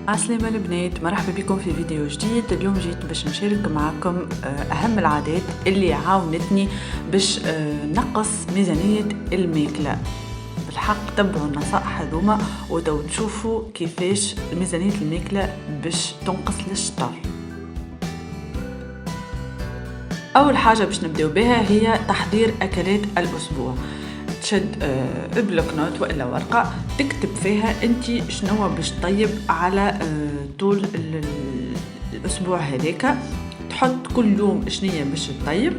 عسلامة البنات، مرحبا بكم في فيديو جديد. اليوم جيت باش نشارك معكم أهم العادات اللي عاونتني باش نقص ميزانية الماكلة. بالحق تبعوا النصائح هذوما وتو تشوفوا كيفاش ميزانية الماكلة باش تنقص للشطر. أول حاجة باش نبداو بها هي تحضير أكلات الأسبوع. تشد بلوك نوت وإلا ورقة تكتب فيها أنت شنو باش تطيب على طول الأسبوع هذاك، تحط كل يوم شنية باش تطيب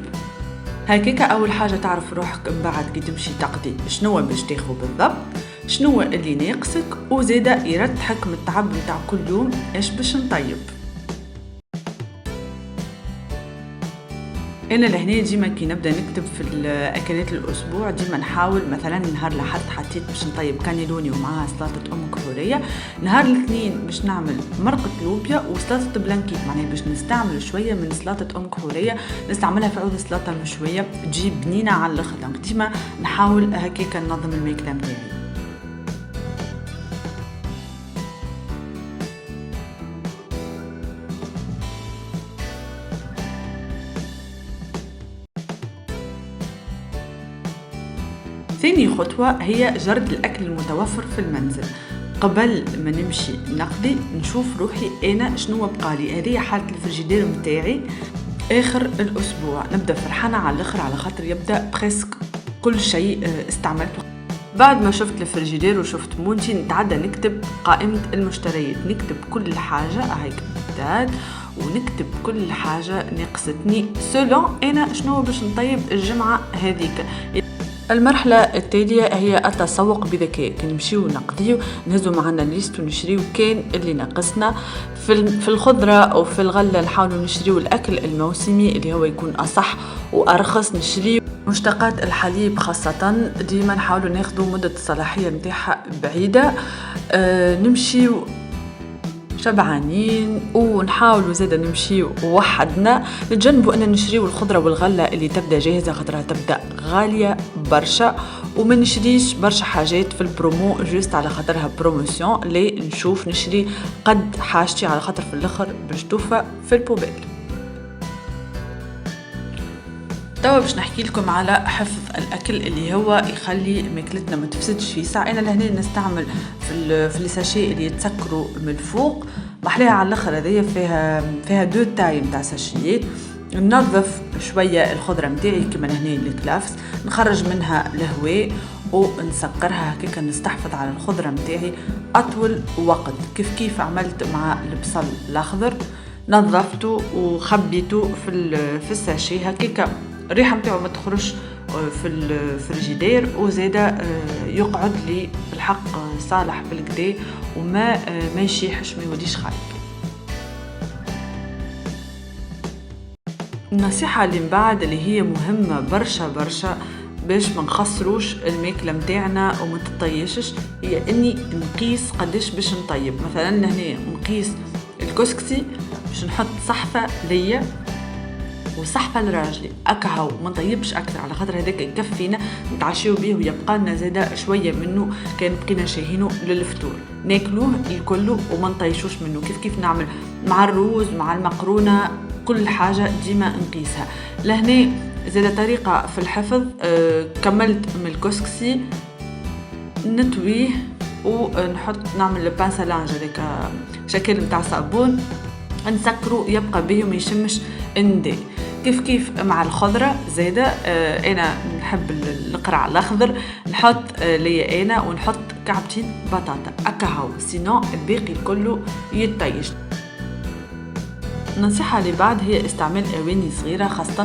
هكاك. أول حاجة تعرف روحك من بعد كي تمشي تقضي شنو باش تاخذ بالضبط، شنو اللي ناقصك، وزيدا يرتحك من التعب متاع كل يوم ايش باش نطيب. انا لهنا ديما كي نبدا نكتب في الاكلات الاسبوع ديما نحاول مثلا نهار الاحد حطيت باش نطيب كانيلوني ومعها سلطه كحوليه، نهار الاثنين باش نعمل مرقه لوبيا وسلطه بلانكيت، معناها باش نستعمل شويه من سلطه كحوليه نستعملها في عود السلطه المشويه تجي بنينه على الاخر. دونك ديما نحاول هكاك ننظم الماكله نتاعي. ثاني خطوة هي جرد الأكل المتوفر في المنزل. قبل ما نمشي نقضي نشوف روحي أنا شنو بقالي، هذه حالة الفريجيدير متاعي آخر الأسبوع. نبدأ فرحانة على الآخر على خاطر يبدأ بريسك كل شيء استعملته. بعد ما شفت الفريجيدير وشفت مونتي نتعدى نكتب قائمة المشتريات، نكتب كل حاجة هيك بالدال ونكتب كل حاجة ناقصتني سولون أنا شنو باش نطيب الجمعة هذيك. المرحلة التالية هي التسوق بذكاء، كنمشيو نقضيو نهزو معنا الليست ونشريو كان اللي ناقصنا. في الخضرة أو في الغلة نحاولوا نشريو الأكل الموسمي اللي هو يكون أصح وأرخص. نشريو مشتقات الحليب خاصة ديما نحاولوا ناخدو مدة الصلاحية متاعها بعيدة. نمشيو شبعانين ونحاولوا زادا نمشيو وحدنا، نتجنبوا ان نشريو الخضره والغله اللي تبدا جاهزه خاطرها تبدا غاليه برشا، وما نشريش برشا حاجات في البرومو جوست على خاطرها بروموسيون. لي نشوف نشري قد حاجتي على خاطر في الاخر باش توفى في البوبيل. توا باش نحكي لكم على حفظ الاكل اللي هو يخلي ماكلتنا ما تفسدش في ساعه. انا لهنا نستعمل في الساشي اللي يتسكروا من الفوق، محلاها على الاخر هذيا فيها دو تاي نتاع ساشيات. ننظف شويه الخضره نتاعي كما لهنا الكلافس، نخرج منها الهواء ونسكرها هكاك، نستحفظ على الخضره نتاعي اطول وقت. كيف عملت مع البصل الاخضر، نظفته وخبيته في الساشي هكاك الريحه نتاعو ما تخرج في الفريجيدير، وزاده يقعد لي بالحق صالح بالكدا وما يشيحش ما يوليش خايب. النصيحه اللي من بعد اللي هي مهمه برشا باش ما نخسروش الماكله نتاعنا وما تطيشش، هي اني نقيس قداش باش نطيب. مثلا هنا نقيس الكسكسي باش نحط صحفه ليا وصحفه لراجلي اكهو، ما نطيبش اكثر على خاطر هذاك يكفينا نتعشيو بيه ويبقى لنا زاده شويه منه كان بقينا شاهينه للفطور ناكلوه الكل وما نطيشوش منه. كيف نعمل مع الروز مع المقرونه كل حاجه ديما نقيسها. لهنا زاده طريقه في الحفظ، كملت من الكسكسي نطويه ونحط نعمل البانسالانج هذاك شكل نتاع صابون نسكرو يبقى به وما يشمش اندي. كيف مع الخضرة زادة، أنا نحب القرع الأخضر نحط ليا أنا ونحط كعبتين بطاطا أكهو، سينو الباقي كله يتطيش. النصيحة اللي بعد هي استعمال أواني صغيرة، خاصة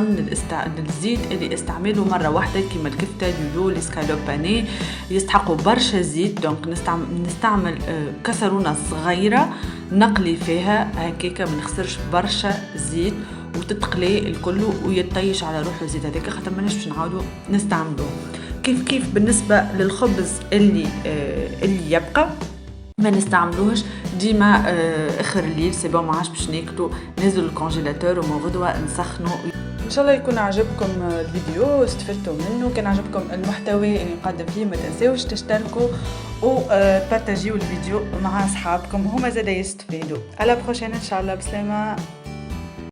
للزيت اللي استعماله مرة واحدة كيما الكفتة اليولو الاسكالوب بانيه يستحقوا برشا زيت. دونك نستعمل كسرونة صغيرة نقلي فيها هكاك ما نخسرش برشا زيت وتتقلي الكل ويتطيش على روحه زيت هذاك خاطر ماناش باش نعاودو نستعملوه. كيف بالنسبة للخبز اللي يبقى ما نستعملوهش ديما اخر الليل سي بون ما عادش باش ناكلو، نزل الكونجيلاتور ومن غدوه نسخنو ان شاء الله يكون عجبكم الفيديو واستفدتوا منه. كان عجبكم المحتوى اللي نقدم فيه ما تنساوش تشتركوا وبارتاجيو الفيديو مع اصحابكم هما زادا يستفيدوا. على بروشين ان شاء الله. بسلامه.